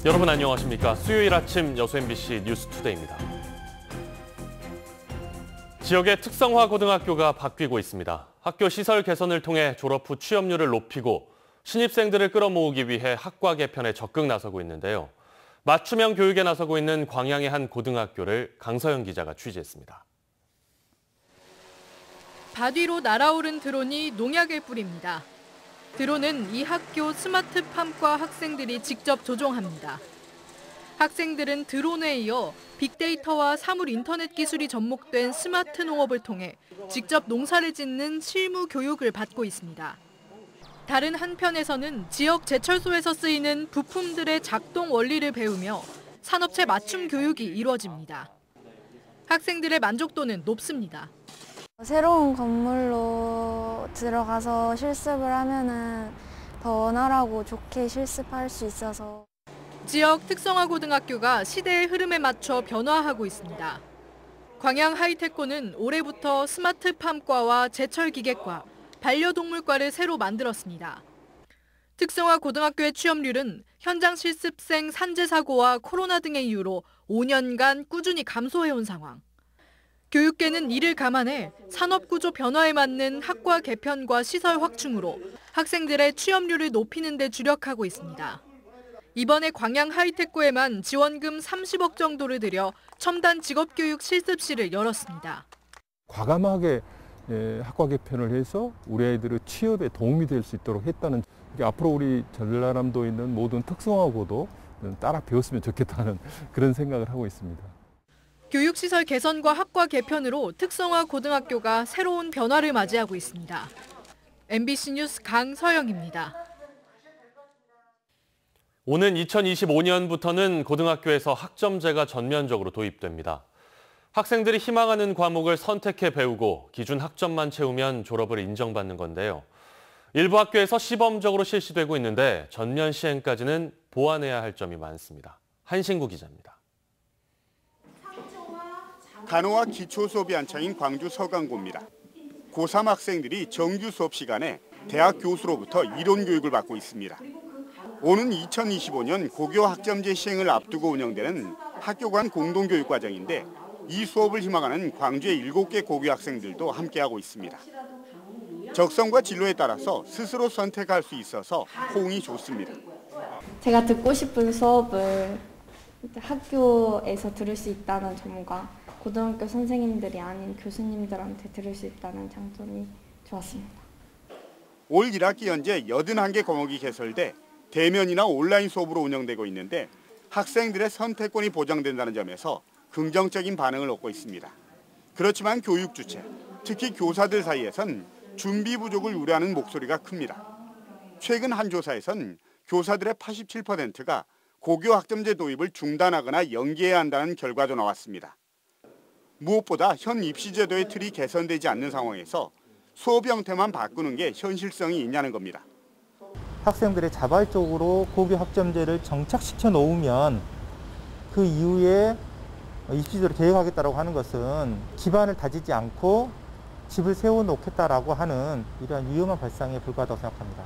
여러분 안녕하십니까? 수요일 아침 여수 MBC 뉴스투데이입니다. 지역의 특성화 고등학교가 바뀌고 있습니다. 학교 시설 개선을 통해 졸업 후 취업률을 높이고 신입생들을 끌어모으기 위해 학과 개편에 적극 나서고 있는데요. 맞춤형 교육에 나서고 있는 광양의 한 고등학교를 강서영 기자가 취재했습니다. 바위로 날아오른 드론이 농약을 뿌립니다. 드론은 이 학교 스마트팜과 학생들이 직접 조종합니다. 학생들은 드론에 이어 빅데이터와 사물 인터넷 기술이 접목된 스마트 농업을 통해 직접 농사를 짓는 실무 교육을 받고 있습니다. 다른 한편에서는 지역 제철소에서 쓰이는 부품들의 작동 원리를 배우며 산업체 맞춤 교육이 이루어집니다. 학생들의 만족도는 높습니다. 새로운 건물로 들어가서 실습을 하면은 더 원활하고 좋게 실습할 수 있어서. 지역 특성화 고등학교가 시대의 흐름에 맞춰 변화하고 있습니다. 광양 하이테코는 올해부터 스마트팜과와 제철기계과, 반려동물과를 새로 만들었습니다. 특성화 고등학교의 취업률은 현장 실습생 산재 사고와 코로나 등의 이유로 5년간 꾸준히 감소해온 상황. 교육계는 이를 감안해 산업구조 변화에 맞는 학과 개편과 시설 확충으로 학생들의 취업률을 높이는 데 주력하고 있습니다. 이번에 광양 하이테코에만 지원금 30억 정도를 들여 첨단 직업교육 실습실을 열었습니다. 과감하게 학과 개편을 해서 우리 아이들의 취업에 도움이 될 수 있도록 했다는, 앞으로 우리 전라남도에 있는 모든 특성화고도 따라 배웠으면 좋겠다는 그런 생각을 하고 있습니다. 교육시설 개선과 학과 개편으로 특성화 고등학교가 새로운 변화를 맞이하고 있습니다. MBC 뉴스 강서영입니다. 오는 2025년부터는 고등학교에서 학점제가 전면적으로 도입됩니다. 학생들이 희망하는 과목을 선택해 배우고 기준 학점만 채우면 졸업을 인정받는 건데요. 일부 학교에서 시범적으로 실시되고 있는데 전면 시행까지는 보완해야 할 점이 많습니다. 한신구 기자입니다. 간호와 기초 수업이 한창인 광주 서강고입니다. 고3 학생들이 정규 수업 시간에 대학 교수로부터 이론 교육을 받고 있습니다. 오는 2025년 고교 학점제 시행을 앞두고 운영되는 학교 간 공동교육과정인데 이 수업을 희망하는 광주의 7개 고교 학생들도 함께하고 있습니다. 적성과 진로에 따라서 스스로 선택할 수 있어서 호응이 좋습니다. 제가 듣고 싶은 수업을 학교에서 들을 수 있다는 점과 고등학교 선생님들이 아닌 교수님들한테 들을 수 있다는 장점이 좋았습니다. 올 1학기 현재 81개 과목이 개설돼 대면이나 온라인 수업으로 운영되고 있는데 학생들의 선택권이 보장된다는 점에서 긍정적인 반응을 얻고 있습니다. 그렇지만 교육 주체, 특히 교사들 사이에선 준비 부족을 우려하는 목소리가 큽니다. 최근 한 조사에선 교사들의 87%가 고교 학점제 도입을 중단하거나 연기해야 한다는 결과도 나왔습니다. 무엇보다 현 입시 제도의 틀이 개선되지 않는 상황에서 수업 형태만 바꾸는 게 현실성이 있냐는 겁니다. 학생들의 자발적으로 고교 학점제를 정착시켜 놓으면 그 이후에 입시제도를 계획하겠다고 하는 것은 기반을 다지지 않고 집을 세워놓겠다라고 하는 이러한 위험한 발상에 불과하다고 생각합니다.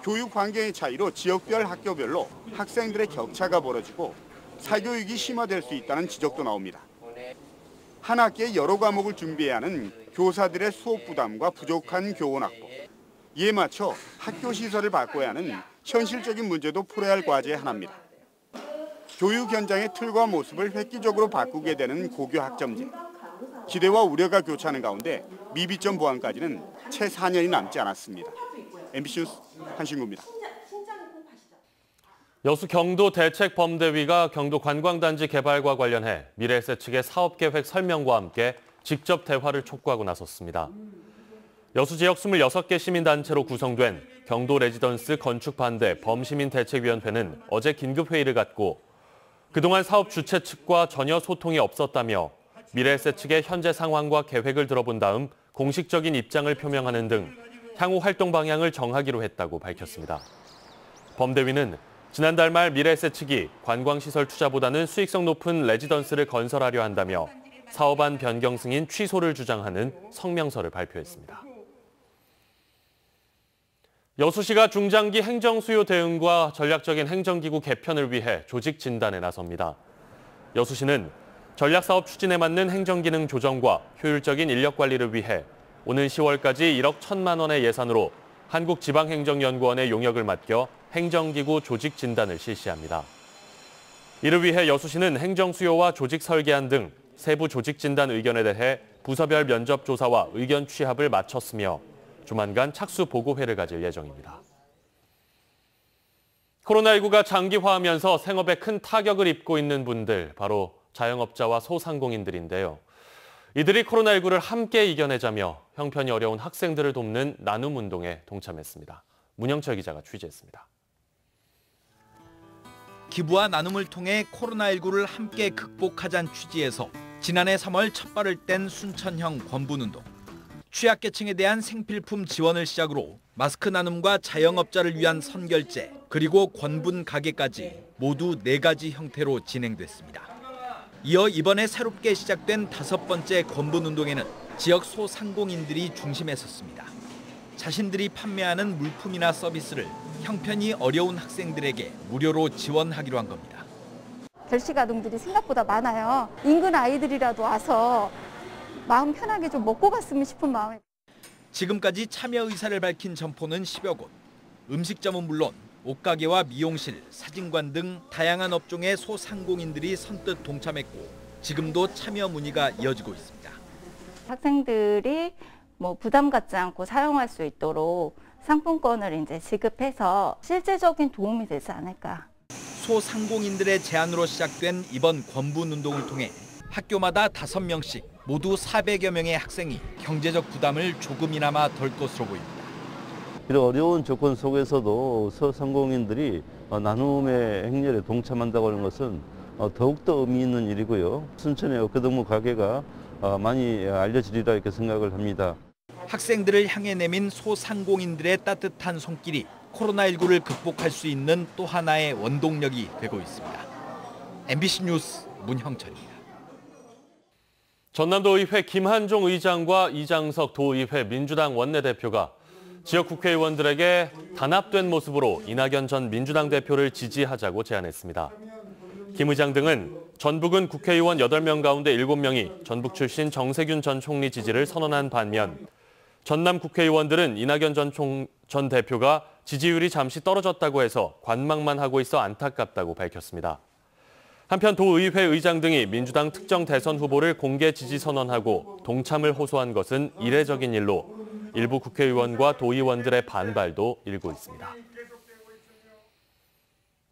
교육 환경의 차이로 지역별 학교별로 학생들의 격차가 벌어지고 사교육이 심화될 수 있다는 지적도 나옵니다. 한 학기에 여러 과목을 준비해야 하는 교사들의 수업 부담과 부족한 교원 확보, 이에 맞춰 학교 시설을 바꿔야 하는 현실적인 문제도 풀어야 할 과제의 하나입니다. 교육 현장의 틀과 모습을 획기적으로 바꾸게 되는 고교 학점제. 기대와 우려가 교차하는 가운데 미비점 보완까지는 채 4년이 남지 않았습니다. MBC 뉴스 한신구입니다. 여수 경도대책범대위가 경도 관광단지 개발과 관련해 미래에셋 측의 사업계획 설명과 함께 직접 대화를 촉구하고 나섰습니다. 여수 지역 26개 시민단체로 구성된 경도 레지던스 건축반대 범시민대책위원회는 어제 긴급회의를 갖고 그동안 사업 주최 측과 전혀 소통이 없었다며 미래에셋 측의 현재 상황과 계획을 들어본 다음 공식적인 입장을 표명하는 등 향후 활동 방향을 정하기로 했다고 밝혔습니다. 범대위는 지난달 말 미래에셋 측이 관광시설 투자보다는 수익성 높은 레지던스를 건설하려 한다며 사업안 변경 승인 취소를 주장하는 성명서를 발표했습니다. 여수시가 중장기 행정수요 대응과 전략적인 행정기구 개편을 위해 조직 진단에 나섭니다. 여수시는 전략사업 추진에 맞는 행정기능 조정과 효율적인 인력 관리를 위해 오는 10월까지 1억 1천만 원의 예산으로 한국지방행정연구원에 용역을 맡겨 행정기구 조직 진단을 실시합니다. 이를 위해 여수시는 행정수요와 조직 설계안 등 세부 조직 진단 의견에 대해 부서별 면접 조사와 의견 취합을 마쳤으며 조만간 착수 보고회를 가질 예정입니다. 코로나19가 장기화하면서 생업에 큰 타격을 입고 있는 분들, 바로 자영업자와 소상공인들인데요. 이들이 코로나19를 함께 이겨내자며 형편이 어려운 학생들을 돕는 나눔 운동에 동참했습니다. 문영철 기자가 취재했습니다. 기부와 나눔을 통해 코로나19를 함께 극복하자는 취지에서 지난해 3월 첫 발을 뗀 순천형 권분운동. 취약계층에 대한 생필품 지원을 시작으로 마스크 나눔과 자영업자를 위한 선결제, 그리고 권분 가게까지 모두 4가지 형태로 진행됐습니다. 이어 이번에 새롭게 시작된 5번째 권분운동에는 지역 소상공인들이 중심에 섰습니다. 자신들이 판매하는 물품이나 서비스를 형편이 어려운 학생들에게 무료로 지원하기로 한 겁니다. 결식 아동들이 생각보다 많아요. 인근 아이들이라도 와서 마음 편하게 좀 먹고 갔으면 싶은 마음에. 지금까지 참여 의사를 밝힌 점포는 10여 곳. 음식점은 물론 옷가게와 미용실, 사진관 등 다양한 업종의 소상공인들이 선뜻 동참했고 지금도 참여 문의가 이어지고 있습니다. 학생들이 부담 갖지 않고 사용할 수 있도록 상품권을 이제 지급해서 실제적인 도움이 되지 않을까. 소상공인들의 제안으로 시작된 이번 권분운동을 통해 학교마다 5명씩 모두 400여 명의 학생이 경제적 부담을 조금이나마 덜 것으로 보입니다. 이런 어려운 조건 속에서도 소상공인들이 나눔의 행렬에 동참한다고 하는 것은 더욱더 의미 있는 일이고요. 순천의 어깨동무 가게가 많이 알려지리라 이렇게 생각을 합니다. 학생들을 향해 내민 소상공인들의 따뜻한 손길이 코로나19를 극복할 수 있는 또 하나의 원동력이 되고 있습니다. MBC 뉴스 문형철입니다. 전남도의회 김한종 의장과 이장석 도의회 민주당 원내대표가 지역 국회의원들에게 단합된 모습으로 이낙연 전 민주당 대표를 지지하자고 제안했습니다. 김 의장 등은 전북은 국회의원 8명 가운데 7명이 전북 출신 정세균 전 총리 지지를 선언한 반면 전남 국회의원들은 이낙연 전 대표가 지지율이 잠시 떨어졌다고 해서 관망만 하고 있어 안타깝다고 밝혔습니다. 한편 도의회 의장 등이 민주당 특정 대선 후보를 공개 지지 선언하고 동참을 호소한 것은 이례적인 일로 일부 국회의원과 도의원들의 반발도 일고 있습니다.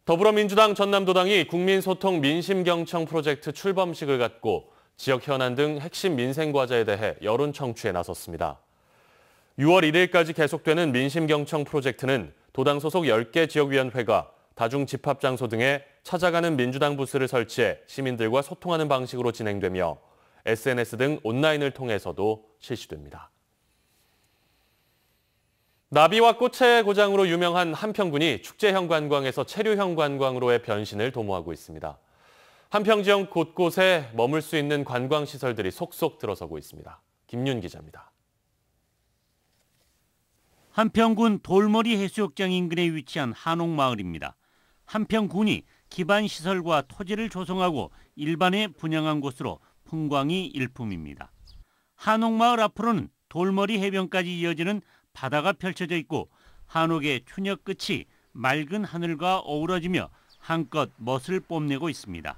더불어민주당 전남도당이 국민소통 민심경청 프로젝트 출범식을 갖고 지역 현안 등 핵심 민생과제에 대해 여론 청취에 나섰습니다. 6월 1일까지 계속되는 민심경청 프로젝트는 도당 소속 10개 지역위원회가 다중집합장소 등에 찾아가는 민주당 부스를 설치해 시민들과 소통하는 방식으로 진행되며 SNS 등 온라인을 통해서도 실시됩니다. 나비와 꽃의 고장으로 유명한 한평군이 축제형 관광에서 체류형 관광으로의 변신을 도모하고 있습니다. 한평 지역 곳곳에 머물 수 있는 관광시설들이 속속 들어서고 있습니다. 김윤 기자입니다. 한평군 돌머리 해수욕장 인근에 위치한 한옥마을입니다. 한평군이 기반시설과 토지를 조성하고 일반에 분양한 곳으로 풍광이 일품입니다. 한옥마을 앞으로는 돌머리 해변까지 이어지는 바다가 펼쳐져 있고 한옥의 추녀 끝이 맑은 하늘과 어우러지며 한껏 멋을 뽐내고 있습니다.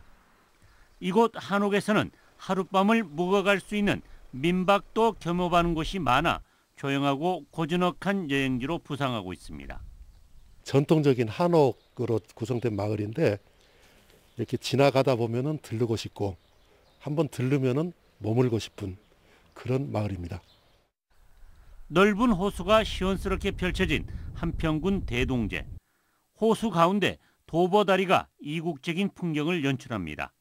이곳 한옥에서는 하룻밤을 묵어갈 수 있는 민박도 겸업하는 곳이 많아 조용하고 고즈넉한 여행지로 부상하고 있습니다. 전통적인 한옥으로 구성된 마을인데 이렇게 지나가다 보면은 들르고 싶고 한번 들르면은 머물고 싶은 그런 마을입니다. 넓은 호수가 시원스럽게 펼쳐진 한평군 대동제. 호수 가운데 도보다리가 이국적인 풍경을 연출합니다.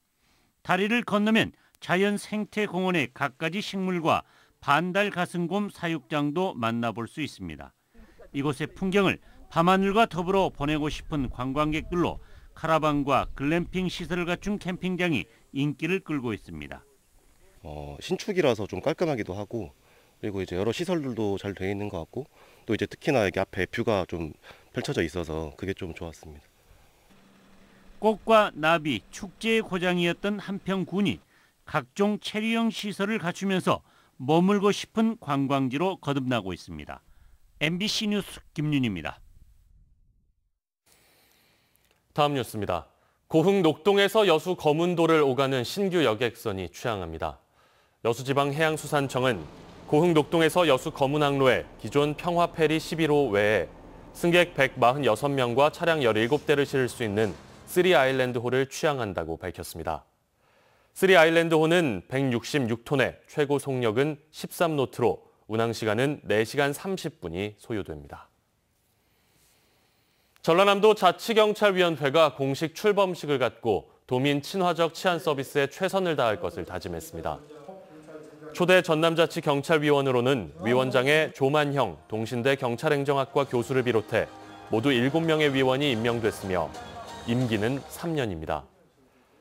다리를 건너면 자연 생태공원의 갖가지 식물과 반달 가슴곰 사육장도 만나볼 수 있습니다. 이곳의 풍경을 밤하늘과 더불어 보내고 싶은 관광객들로 카라반과 글램핑 시설을 갖춘 캠핑장이 인기를 끌고 있습니다. 신축이라서 좀 깔끔하기도 하고 그리고 이제 여러 시설들도 잘 되어 있는 것 같고 또 이제 특히나 여기 앞에 뷰가 좀 펼쳐져 있어서 그게 좀 좋았습니다. 꽃과 나비, 축제의 고장이었던 한평군이 각종 체류형 시설을 갖추면서 머물고 싶은 관광지로 거듭나고 있습니다. MBC 뉴스 김윤입니다. 다음 뉴스입니다. 고흥 녹동에서 여수 거문도를 오가는 신규 여객선이 취항합니다. 여수지방해양수산청은 고흥 녹동에서 여수 거문항로에 기존 평화페리 11호 외에 승객 146명과 차량 17대를 실을 수 있는 3아일랜드호를 취항한다고 밝혔습니다. 3아일랜드호는 166톤에 최고 속력은 13노트로 운항시간은 4시간 30분이 소요됩니다. 전라남도 자치경찰위원회가 공식 출범식을 갖고 도민 친화적 치안 서비스에 최선을 다할 것을 다짐했습니다. 초대 전남자치경찰위원으로는 위원장의 조만형 동신대 경찰행정학과 교수를 비롯해 모두 7명의 위원이 임명됐으며 임기는 3년입니다.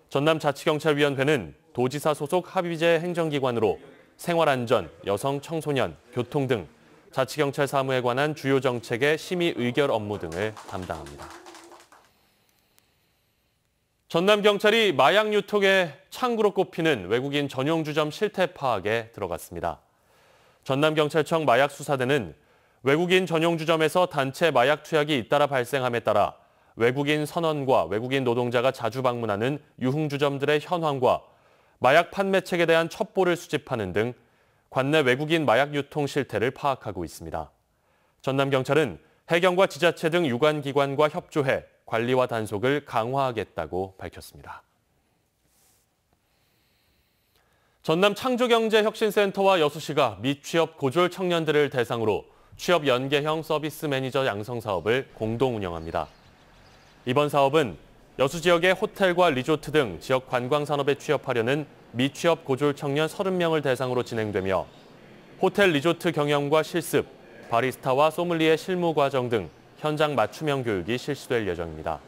전남자치경찰위원회는 도지사 소속 합의제 행정기관으로 생활안전, 여성, 청소년, 교통 등 자치경찰 사무에 관한 주요 정책의 심의 의결 업무 등을 담당합니다. 전남경찰이 마약 유통의 창구로 꼽히는 외국인 전용 주점 실태 파악에 들어갔습니다. 전남경찰청 마약수사대는 외국인 전용 주점에서 단체 마약 투약이 잇따라 발생함에 따라 외국인 선원과 외국인 노동자가 자주 방문하는 유흥주점들의 현황과 마약 판매책에 대한 첩보를 수집하는 등 관내 외국인 마약 유통 실태를 파악하고 있습니다. 전남경찰은 해경과 지자체 등 유관기관과 협조해 관리와 단속을 강화하겠다고 밝혔습니다. 전남 창조경제혁신센터와 여수시가 미취업 고졸 청년들을 대상으로 취업 연계형 서비스 매니저 양성 사업을 공동 운영합니다. 이번 사업은 여수 지역의 호텔과 리조트 등 지역 관광산업에 취업하려는 미취업 고졸 청년 30명을 대상으로 진행되며 호텔 리조트 경영과 실습, 바리스타와 소믈리에 실무 과정 등 현장 맞춤형 교육이 실시될 예정입니다.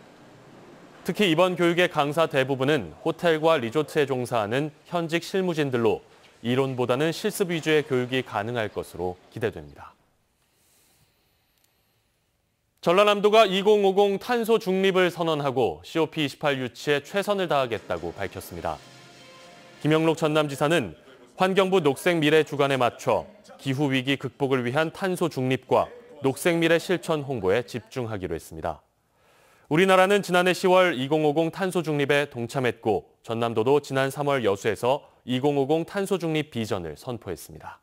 특히 이번 교육의 강사 대부분은 호텔과 리조트에 종사하는 현직 실무진들로 이론보다는 실습 위주의 교육이 가능할 것으로 기대됩니다. 전라남도가 2050 탄소 중립을 선언하고 COP28 유치에 최선을 다하겠다고 밝혔습니다. 김영록 전남지사는 환경부 녹색미래 주간에 맞춰 기후위기 극복을 위한 탄소 중립과 녹색미래 실천 홍보에 집중하기로 했습니다. 우리나라는 지난해 10월 2050 탄소 중립에 동참했고 전남도도 지난 3월 여수에서 2050 탄소 중립 비전을 선포했습니다.